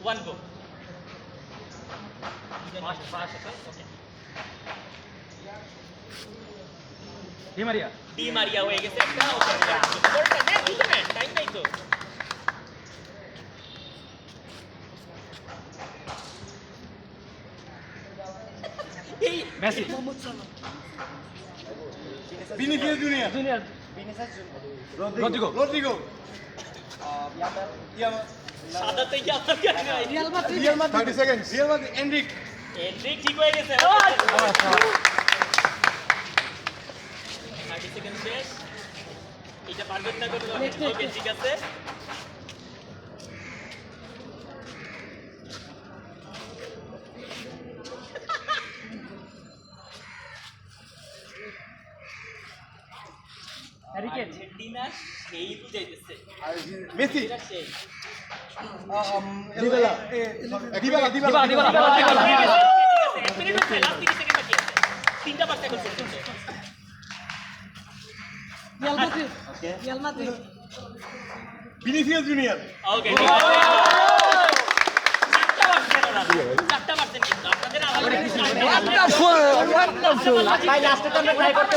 1 go. Fast. Okay. Di Maria হয়ে গেছে একটা। ওকে। পরেরটা দে, দুটো ম্যান, টাইম নাই তো। এই Messi, Vinicius Junior. Junior, Rodrigo. Rodrigo. সাদাতে কি আপনার কি নাই? Real Madrid. 30 seconds. Real Madrid. Enric. Endrick ঠিক হয়ে গেছে। 30 সেকেন্ড শেষ। এটা পারবেন না কোনো। ওকে, ঠিক আছে। হ্যারি কেন, আর্জেন্টিনা সেই বুঝাইতেছে। Messi. এটা সেই। Dybala. Dybala. দিবালা, ঠিক আছে, এক মিনিট হচ্ছে, লাস্ট 30 সেকেন্ড বাকি আছে। তিনটা পাস ট্যাকল করতে হবে। Real Madrid. Vinicius Junior. ওকে, চারটা পারছেন কিন্তু আপনাদের আলাদা Wonderful. ভাই লাস্টে তো আমরা ট্রাই করতে